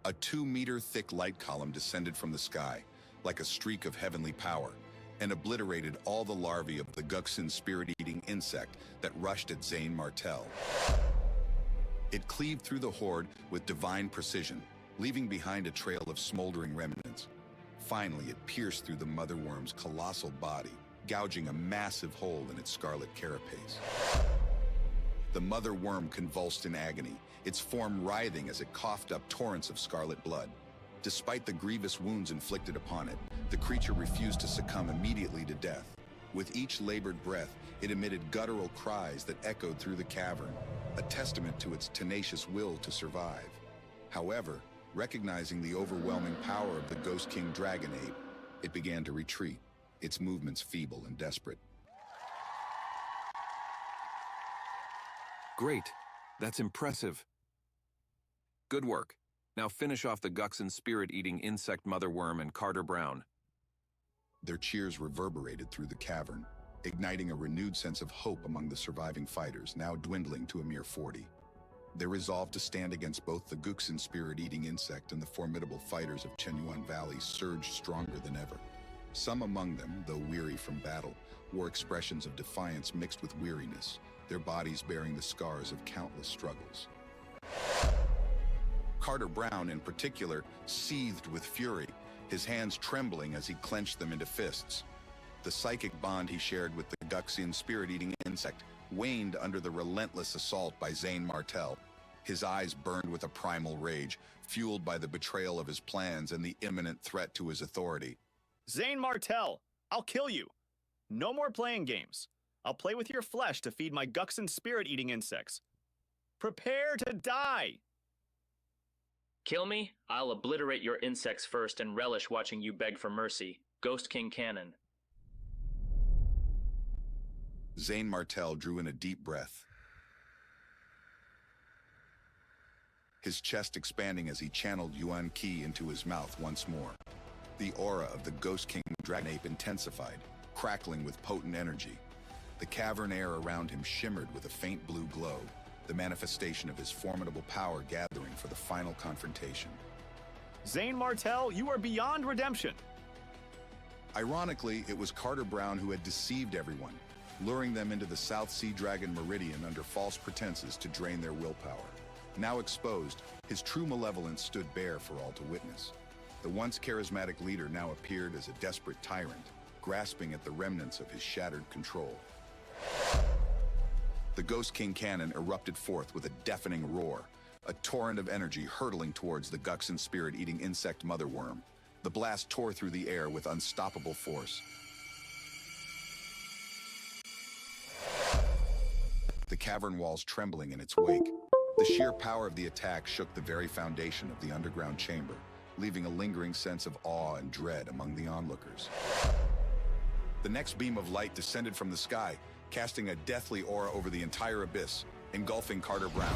A 2-meter-thick light column descended from the sky, like a streak of heavenly power, and obliterated all the larvae of the Guxin spirit-eating insect that rushed at Zane Martel. It cleaved through the horde with divine precision, leaving behind a trail of smoldering remnants. Finally, it pierced through the mother worm's colossal body, gouging a massive hole in its scarlet carapace. The mother worm convulsed in agony, its form writhing as it coughed up torrents of scarlet blood. Despite the grievous wounds inflicted upon it, the creature refused to succumb immediately to death. With each labored breath, it emitted guttural cries that echoed through the cavern, a testament to its tenacious will to survive. However, recognizing the overwhelming power of the Ghost King Dragon Ape, it began to retreat, its movements feeble and desperate. Great. That's impressive. Good work. Now finish off the Guxin spirit-eating insect mother worm and Carter Brown. Their cheers reverberated through the cavern, igniting a renewed sense of hope among the surviving fighters, now dwindling to a mere 40. Their resolve to stand against both the Guxin spirit-eating insect and the formidable fighters of Chenyuan Valley surged stronger than ever. Some among them, though weary from battle, wore expressions of defiance mixed with weariness, their bodies bearing the scars of countless struggles. Carter Brown, in particular, seethed with fury, his hands trembling as he clenched them into fists. The psychic bond he shared with the Guxian spirit-eating insect waned under the relentless assault by Zane Martel. His eyes burned with a primal rage, fueled by the betrayal of his plans and the imminent threat to his authority. Zane Martel, I'll kill you. No more playing games. I'll play with your flesh to feed my Guxin spirit-eating insects. Prepare to die! Kill me? I'll obliterate your insects first and relish watching you beg for mercy. Ghost King Cannon. Zane Martel drew in a deep breath, his chest expanding as he channeled Yuan Qi into his mouth once more. The aura of the Ghost King Dragon Ape intensified, crackling with potent energy. The cavern air around him shimmered with a faint blue glow, the manifestation of his formidable power gathering for the final confrontation. Zane Martel, you are beyond redemption. Ironically, it was Carter Brown who had deceived everyone, luring them into the South Sea Dragon Meridian under false pretenses to drain their willpower. Now exposed, his true malevolence stood bare for all to witness. The once charismatic leader now appeared as a desperate tyrant, grasping at the remnants of his shattered control. The Ghost King Cannon erupted forth with a deafening roar, a torrent of energy hurtling towards the Guxin spirit-eating insect mother worm. The blast tore through the air with unstoppable force. The cavern walls trembling in its wake. The sheer power of the attack shook the very foundation of the underground chamber, leaving a lingering sense of awe and dread among the onlookers. The next beam of light descended from the sky, casting a deathly aura over the entire abyss, engulfing Carter Brown.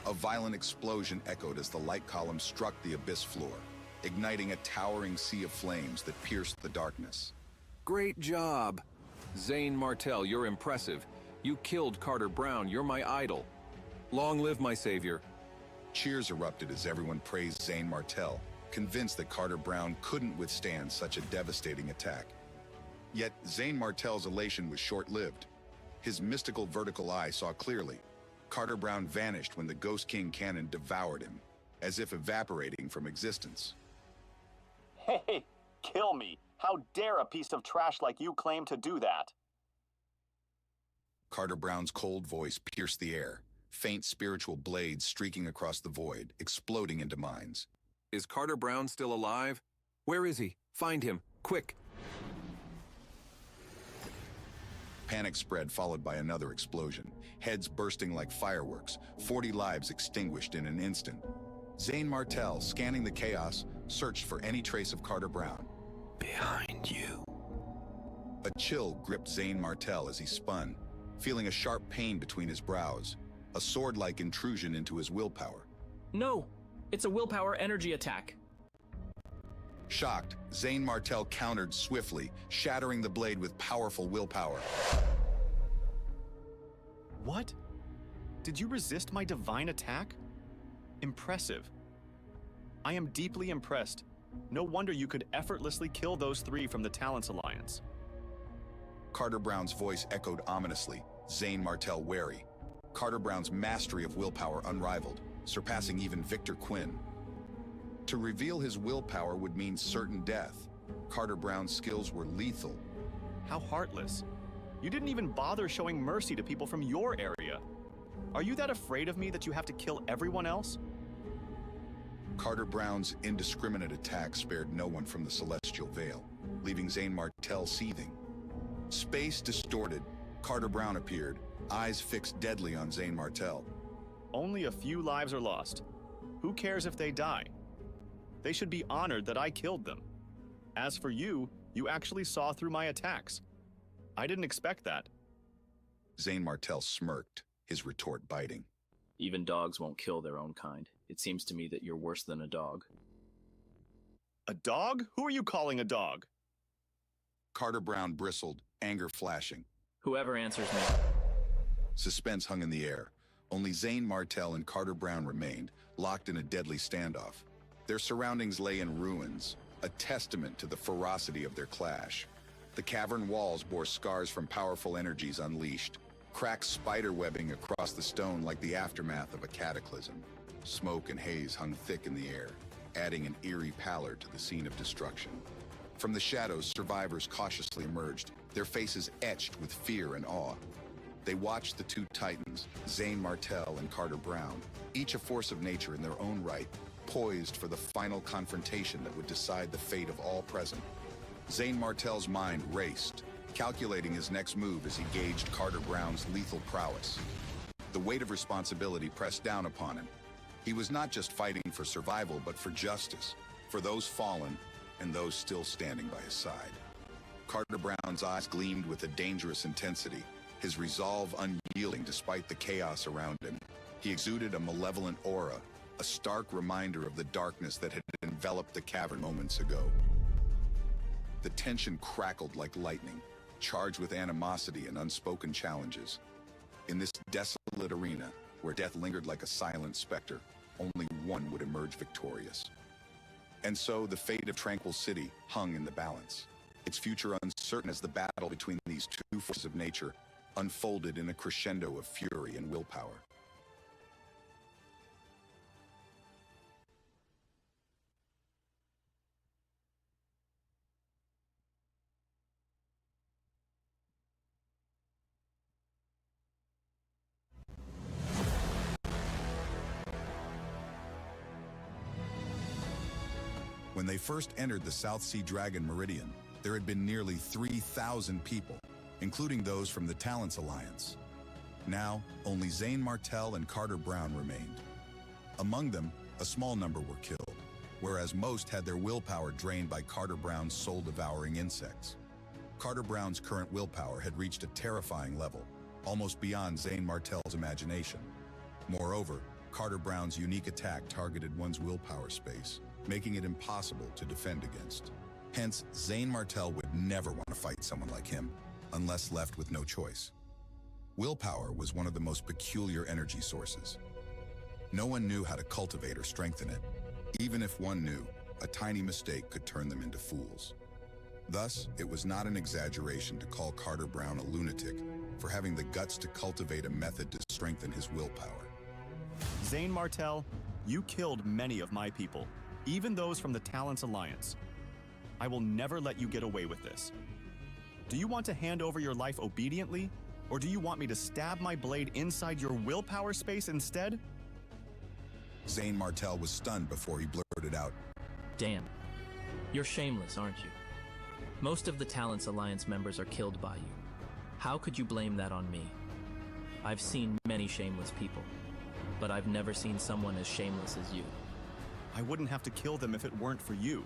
A violent explosion echoed as the light column struck the abyss floor, igniting a towering sea of flames that pierced the darkness. Great job! Zane Martel, you're impressive. You killed Carter Brown, you're my idol. Long live my savior. Cheers erupted as everyone praised Zane Martel, convinced that Carter Brown couldn't withstand such a devastating attack. Yet Zane Martel's elation was short-lived. His mystical vertical eye saw clearly. Carter Brown vanished when the Ghost King Cannon devoured him, as if evaporating from existence. Hey, kill me. How dare a piece of trash like you claim to do that? Carter Brown's cold voice pierced the air, faint spiritual blades streaking across the void, exploding into minds. Is Carter Brown still alive? Where is he? Find him, quick! Panic spread, followed by another explosion, heads bursting like fireworks, 40 lives extinguished in an instant. Zane Martel, scanning the chaos, searched for any trace of Carter Brown. Behind you. A chill gripped Zane Martel as he spun, feeling a sharp pain between his brows, a sword-like intrusion into his willpower. No! It's a willpower energy attack. Shocked, Zane Martel countered swiftly, shattering the blade with powerful willpower. What? Did you resist my divine attack? Impressive. I am deeply impressed. No wonder you could effortlessly kill those three from the Talents Alliance. Carter Brown's voice echoed ominously, Zane Martell wary. Carter Brown's mastery of willpower unrivaled, surpassing even Victor Quinn. To reveal his willpower would mean certain death. Carter Brown's skills were lethal. How heartless. You didn't even bother showing mercy to people from your area. Are you that afraid of me that you have to kill everyone else? Carter Brown's indiscriminate attack spared no one from the Celestial Veil, leaving Zane Martell seething. Space distorted, Carter Brown appeared, eyes fixed deadly on Zane Martell. Only a few lives are lost. Who cares if they die? They should be honored that I killed them. As for you, you actually saw through my attacks. I didn't expect that. Zane Martell smirked, his retort biting. Even dogs won't kill their own kind. It seems to me that you're worse than a dog. A dog? Who are you calling a dog? Carter Brown bristled, anger flashing. Whoever answers me. Suspense hung in the air. Only Zane Martell and Carter Brown remained, locked in a deadly standoff. Their surroundings lay in ruins, a testament to the ferocity of their clash. The cavern walls bore scars from powerful energies unleashed, cracked spider webbing across the stone like the aftermath of a cataclysm. Smoke and haze hung thick in the air, adding an eerie pallor to the scene of destruction. From the shadows, survivors cautiously emerged, their faces etched with fear and awe. They watched the two titans, Zane Martell and Carter Brown, each a force of nature in their own right, poised for the final confrontation that would decide the fate of all present. Zane Martell's mind raced, calculating his next move as he gauged Carter Brown's lethal prowess. The weight of responsibility pressed down upon him. He was not just fighting for survival, but for justice, for those fallen and those still standing by his side. Carter Brown's eyes gleamed with a dangerous intensity, his resolve unyielding despite the chaos around him. He exuded a malevolent aura, a stark reminder of the darkness that had enveloped the cavern moments ago. The tension crackled like lightning, charged with animosity and unspoken challenges. In this desolate arena, where death lingered like a silent specter, only one would emerge victorious. And so the fate of Tranquil City hung in the balance, its future uncertain as the battle between these two forces of nature unfolded in a crescendo of fury and willpower. When they first entered the South Sea Dragon Meridian, there had been nearly 3,000 people, including those from the Talents Alliance. Now, only Zane Martell and Carter Brown remained. Among them, a small number were killed, whereas most had their willpower drained by Carter Brown's soul-devouring insects. Carter Brown's current willpower had reached a terrifying level, almost beyond Zane Martell's imagination. Moreover, Carter Brown's unique attack targeted one's willpower space, making it impossible to defend against. Hence, Zane Martell would never want to fight someone like him, unless left with no choice. Willpower was one of the most peculiar energy sources. No one knew how to cultivate or strengthen it. Even if one knew, a tiny mistake could turn them into fools. Thus, it was not an exaggeration to call Carter Brown a lunatic for having the guts to cultivate a method to strengthen his willpower. Zane Martell, you killed many of my people, even those from the Talents Alliance. I will never let you get away with this. Do you want to hand over your life obediently, or do you want me to stab my blade inside your willpower space instead? Zane Martell was stunned before he blurted out, Damn. You're shameless, aren't you? Most of the Talents Alliance members are killed by you. How could you blame that on me? I've seen many shameless people, but I've never seen someone as shameless as you. I wouldn't have to kill them if it weren't for you.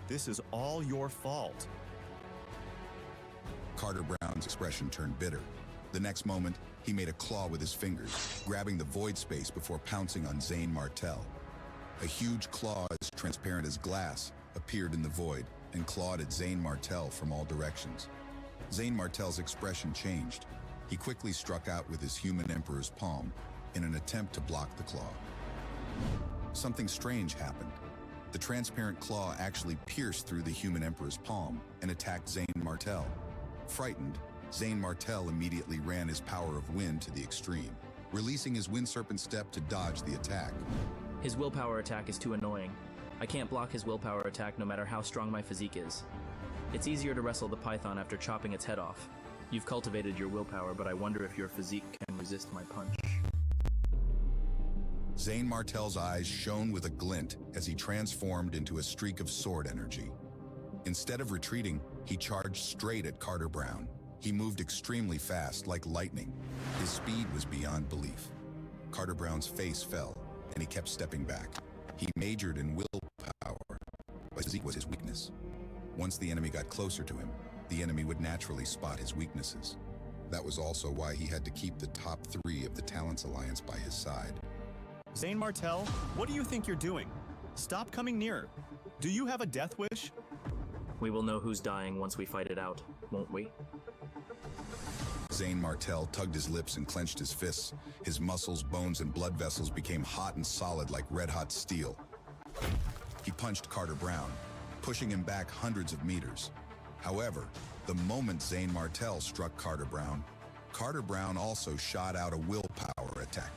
This is all your fault. Carter Brown's expression turned bitter. The next moment, he made a claw with his fingers, grabbing the void space before pouncing on Zane Martell. A huge claw as transparent as glass appeared in the void and clawed at Zane Martell from all directions. Zane Martell's expression changed. He quickly struck out with his human emperor's palm in an attempt to block the claw. Something strange happened. The transparent claw actually pierced through the human emperor's palm and attacked Zayn Martel. Frightened, Zayn Martel immediately ran his power of wind to the extreme, releasing his wind serpent step to dodge the attack. His willpower attack is too annoying. I can't block his willpower attack no matter how strong my physique is. It's easier to wrestle the python after chopping its head off. You've cultivated your willpower, but I wonder if your physique can resist my punch. Zayn Martel's eyes shone with a glint as he transformed into a streak of sword energy. Instead of retreating, he charged straight at Carter Brown. He moved extremely fast, like lightning. His speed was beyond belief. Carter Brown's face fell, and he kept stepping back. He majored in willpower, but physique was his weakness. Once the enemy got closer to him, the enemy would naturally spot his weaknesses. That was also why he had to keep the top 3 of the Talents Alliance by his side. Zayn Martel, what do you think you're doing? Stop coming nearer. Do you have a death wish? We will know who's dying once we fight it out, won't we? Zayn Martel tugged his lips and clenched his fists. His muscles, bones, and blood vessels became hot and solid like red-hot steel. He punched Carter Brown, pushing him back hundreds of meters. However, the moment Zayn Martel struck Carter Brown also shot out a willpower attack.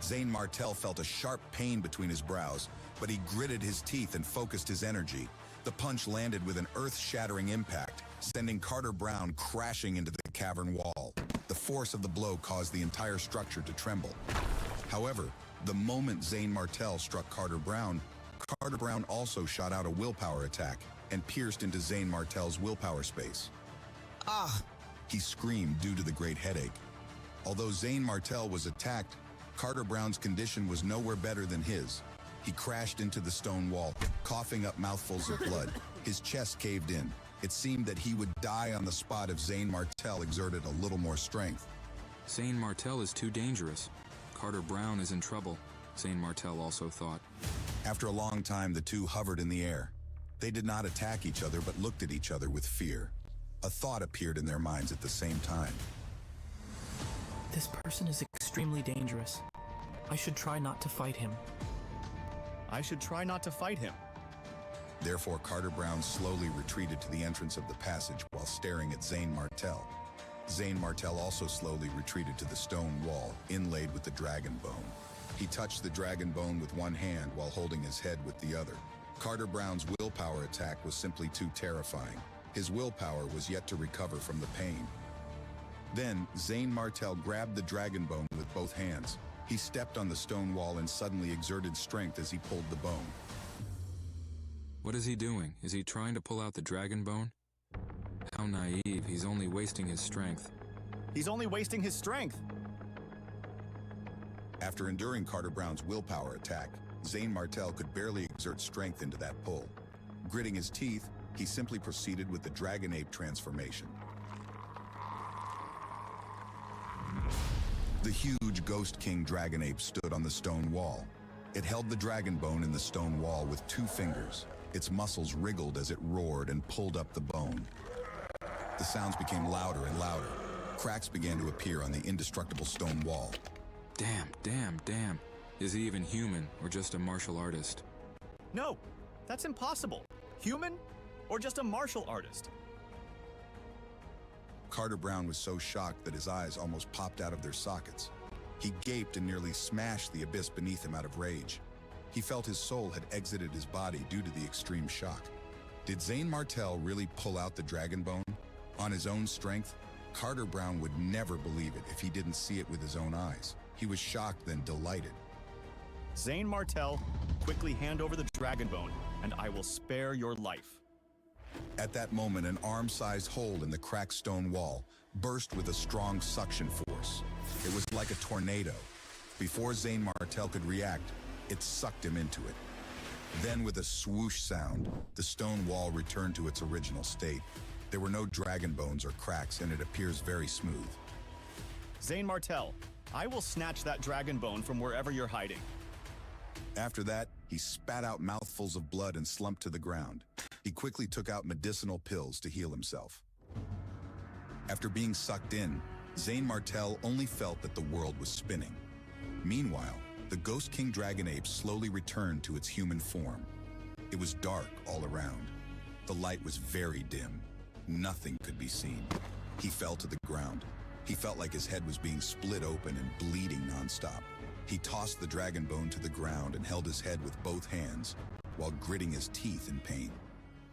Zayn Martel felt a sharp pain between his brows, but he gritted his teeth and focused his energy. The punch landed with an earth-shattering impact, sending Carter Brown crashing into the cavern wall. The force of the blow caused the entire structure to tremble. However, the moment Zayn Martel struck Carter Brown also shot out a willpower attack and pierced into Zayn Martel's willpower space. Ah! He screamed due to the great headache. Although Zayn Martel was attacked, Carter Brown's condition was nowhere better than his. He crashed into the stone wall, coughing up mouthfuls of blood. His chest caved in. It seemed that he would die on the spot if Zayn Martel exerted a little more strength. Zayn Martel is too dangerous. Carter Brown is in trouble, Zayn Martel also thought. After a long time, the two hovered in the air. They did not attack each other, but looked at each other with fear. A thought appeared in their minds at the same time. This person is extremely dangerous. I should try not to fight him. I should try not to fight him. Therefore, Carter Brown slowly retreated to the entrance of the passage while staring at Zayn Martel. Zayn Martel also slowly retreated to the stone wall, inlaid with the dragon bone. He touched the dragon bone with one hand while holding his head with the other. Carter Brown's willpower attack was simply too terrifying. His willpower was yet to recover from the pain. Then, Zayn Martel grabbed the dragon bone with both hands. He stepped on the stone wall and suddenly exerted strength as he pulled the bone. What is he doing? Is he trying to pull out the dragon bone? How naive, he's only wasting his strength. He's only wasting his strength. After enduring Carter Brown's willpower attack, Zayn Martel could barely exert strength into that pull. Gritting his teeth, he simply proceeded with the Dragon Ape transformation. The huge Ghost King Dragon Ape stood on the stone wall. It held the dragon bone in the stone wall with 2 fingers. Its muscles wriggled as it roared and pulled up the bone. The sounds became louder and louder. Cracks began to appear on the indestructible stone wall. Damn. Is he even human or just a martial artist? No, that's impossible. Human or just a martial artist? Carter Brown was so shocked that his eyes almost popped out of their sockets. He gaped and nearly smashed the abyss beneath him out of rage. He felt his soul had exited his body due to the extreme shock. Did Zayn Martel really pull out the dragon bone? On his own strength? Carter Brown would never believe it if he didn't see it with his own eyes. He was shocked, then delighted. Zayn Martel, quickly hand over the dragon bone, and I will spare your life. At that moment, an arm-sized hole in the cracked stone wall burst with a strong suction force. It was like a tornado. Before Zayn Martel could react, it sucked him into it. Then with a swoosh sound, the stone wall returned to its original state. There were no dragon bones or cracks, and it appears very smooth. Zayn Martel, I will snatch that dragon bone from wherever you're hiding. After that, he spat out mouthfuls of blood and slumped to the ground. He quickly took out medicinal pills to heal himself. After being sucked in, Zayn Martel only felt that the world was spinning. Meanwhile, the Ghost King Dragon Ape slowly returned to its human form. It was dark all around. The light was very dim. Nothing could be seen. He fell to the ground. He felt like his head was being split open and bleeding nonstop. He tossed the dragon bone to the ground and held his head with both hands while gritting his teeth in pain.